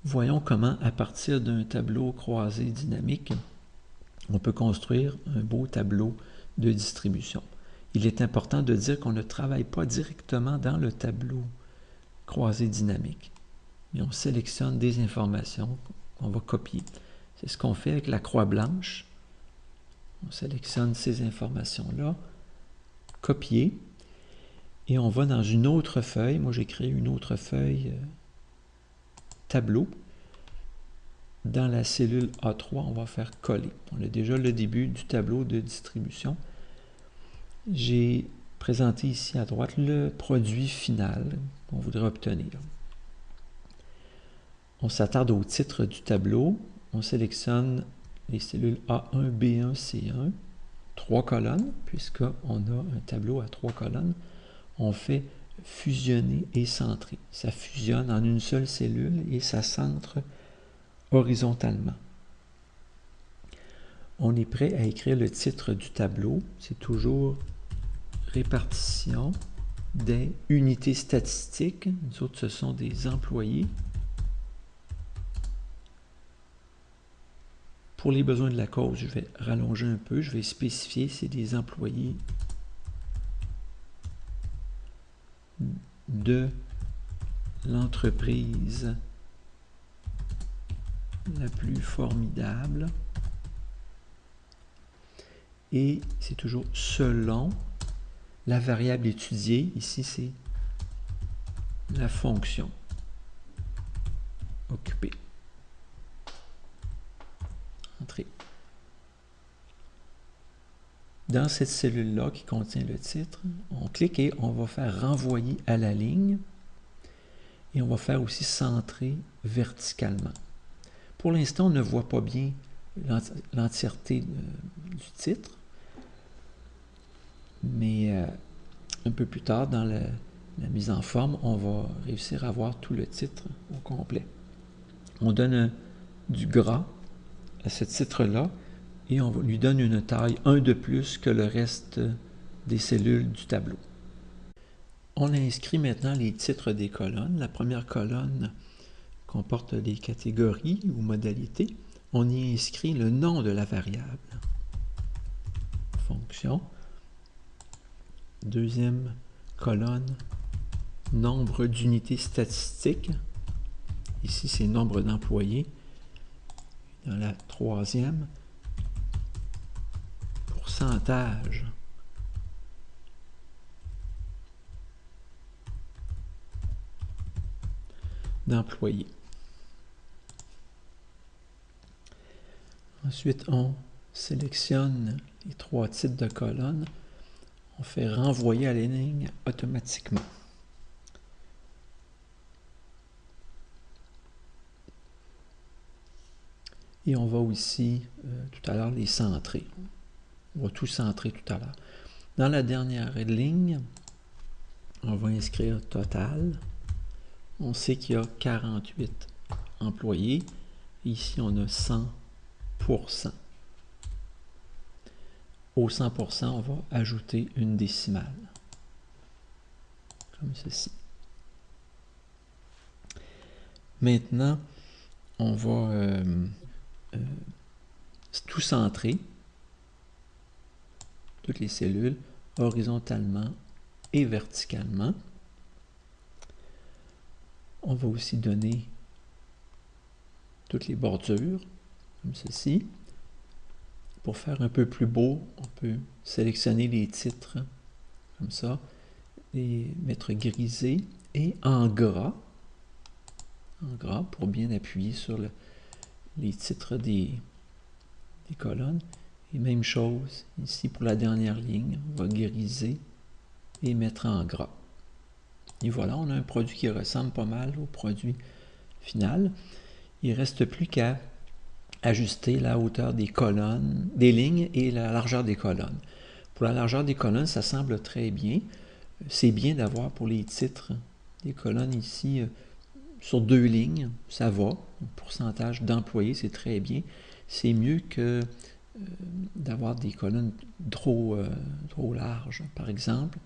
Voyons comment, à partir d'un tableau croisé dynamique, on peut construire un beau tableau de distribution. Il est important de dire qu'on ne travaille pas directement dans le tableau croisé dynamique, mais on sélectionne des informations qu'on va copier. C'est ce qu'on fait avec la croix blanche. On sélectionne ces informations-là, copier, et on va dans une autre feuille. Moi, j'ai créé une autre feuille tableau. Dans la cellule A3, on va faire coller. On a déjà le début du tableau de distribution. J'ai présenté ici à droite le produit final qu'on voudrait obtenir. On s'attarde au titre du tableau. On sélectionne les cellules A1, B1, C1, 3 colonnes, puisqu'on a un tableau à 3 colonnes. On fait fusionner et centrer. Ça fusionne en une seule cellule et ça centre horizontalement. On est prêt à écrire le titre du tableau. C'est toujours répartition des unités statistiques. Nous autres, ce sont des employés. Pour les besoins de la cause, je vais rallonger un peu. Je vais spécifier, c'est des employés de l'entreprise la plus formidable. Et c'est toujours selon la variable étudiée. Ici, c'est la fonction occupée. Entrée. Dans cette cellule-là qui contient le titre, on clique et on va faire renvoyer à la ligne. Et on va faire aussi centrer verticalement. Pour l'instant, on ne voit pas bien l'entièreté du titre. Mais un peu plus tard, dans la mise en forme, on va réussir à voir tout le titre au complet. On donne du gras à ce titre-là et on lui donne une taille 1 de plus que le reste des cellules du tableau. On inscrit maintenant les titres des colonnes. La première colonne comporte les catégories ou modalités. On y inscrit le nom de la variable. Fonction. Deuxième colonne, nombre d'unités statistiques. Ici, c'est nombre d'employés. Dans la troisième, pourcentage d'employés. Ensuite, on sélectionne les 3 titres de colonnes. On fait renvoyer à la ligne automatiquement. Et on va aussi, tout à l'heure, les centrer. On va tout centrer tout à l'heure. Dans la dernière ligne, on va inscrire total. On sait qu'il y a 48 employés. Ici, on a 100%. Au 100%, on va ajouter une décimale, comme ceci. Maintenant, on va tout centrer, toutes les cellules, horizontalement et verticalement. On va aussi donner toutes les bordures, comme ceci. Pour faire un peu plus beau, on peut sélectionner les titres, comme ça, et mettre grisé et en gras pour bien appuyer sur les titres des colonnes. Et même chose ici pour la dernière ligne, on va griser et mettre en gras. Et voilà, on a un produit qui ressemble pas mal au produit final. Il ne reste plus qu'à ajuster la hauteur des colonnes, des lignes et la largeur des colonnes. Pour la largeur des colonnes, ça semble très bien. C'est bien d'avoir pour les titres des colonnes ici sur 2 lignes, ça va. Le pourcentage d'employés, c'est très bien. C'est mieux que d'avoir des colonnes trop larges. Par exemple,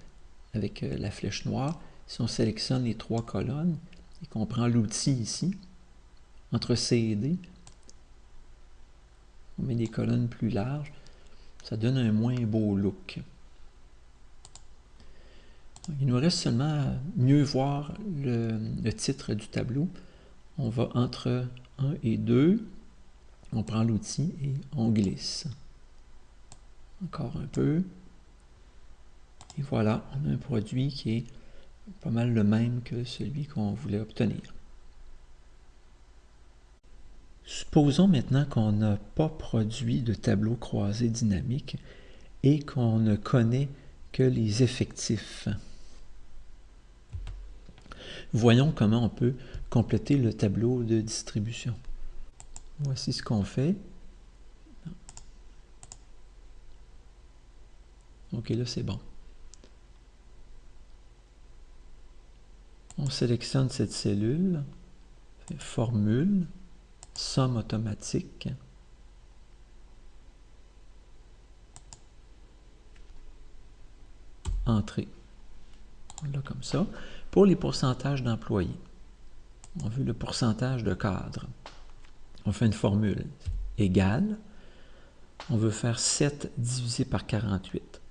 avec la flèche noire, si on sélectionne les 3 colonnes et qu'on prend l'outil ici, entre C et D. On met des colonnes plus larges. Ça donne un moins beau look. Il nous reste seulement à mieux voir le titre du tableau. On va entre 1 et 2. On prend l'outil et on glisse. Encore un peu. Et voilà, on a un produit qui est pas mal le même que celui qu'on voulait obtenir. Supposons maintenant qu'on n'a pas produit de tableau croisé dynamique et qu'on ne connaît que les effectifs. Voyons comment on peut compléter le tableau de distribution. Voici ce qu'on fait. Ok, là c'est bon. On sélectionne cette cellule, formule, somme automatique. Entrée. Là comme ça. Pour les pourcentages d'employés, on veut le pourcentage de cadres. On fait une formule égale. On veut faire 7 divisé par 48.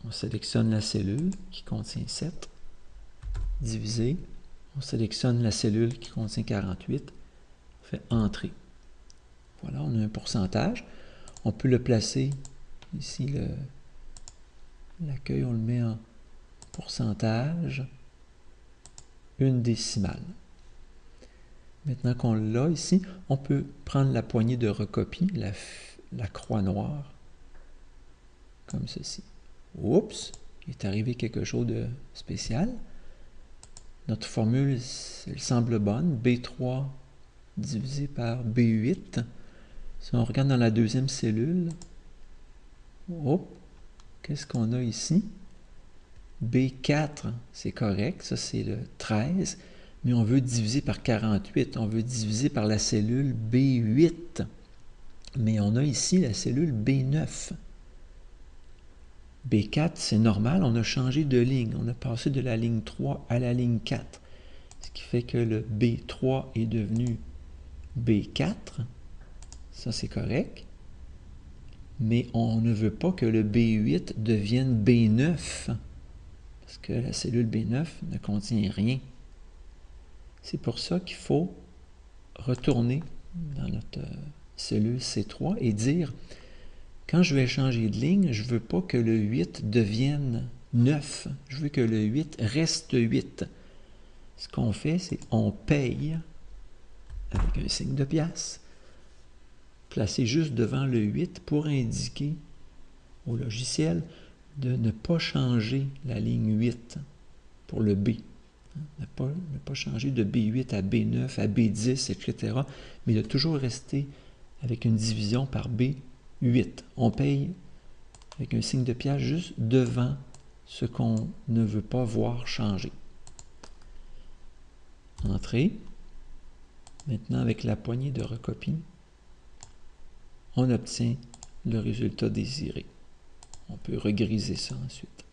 On sélectionne la cellule qui contient 7. Divisé. On sélectionne la cellule qui contient 48. On fait entrée. Voilà, on a un pourcentage. On peut le placer ici, l'accueil, on le met en pourcentage, une décimale. Maintenant qu'on l'a ici, on peut prendre la poignée de recopie, la croix noire, comme ceci. Oups, il est arrivé quelque chose de spécial. Notre formule, elle semble bonne, B3 divisé par B8. Si on regarde dans la deuxième cellule, hop, qu'est-ce qu'on a ici? B4, c'est correct, ça c'est le 13, mais on veut diviser par 48, on veut diviser par la cellule B8, mais on a ici la cellule B9. B4, c'est normal, on a changé de ligne, on a passé de la ligne 3 à la ligne 4, ce qui fait que le B3 est devenu B4, ça c'est correct, mais on ne veut pas que le B8 devienne B9, parce que la cellule B9 ne contient rien. C'est pour ça qu'il faut retourner dans notre cellule C3 et dire, quand je vais changer de ligne, je ne veux pas que le 8 devienne 9, je veux que le 8 reste 8. Ce qu'on fait, c'est on paye avec un signe de pièce, placé juste devant le 8 pour indiquer au logiciel de ne pas changer la ligne 8 pour le B. Ne pas changer de B8 à B9, à B10, etc. Mais de toujours rester avec une division par B8. On paye avec un signe de pièce juste devant ce qu'on ne veut pas voir changer. Entrée. Maintenant, avec la poignée de recopie, on obtient le résultat désiré. On peut regriser ça ensuite.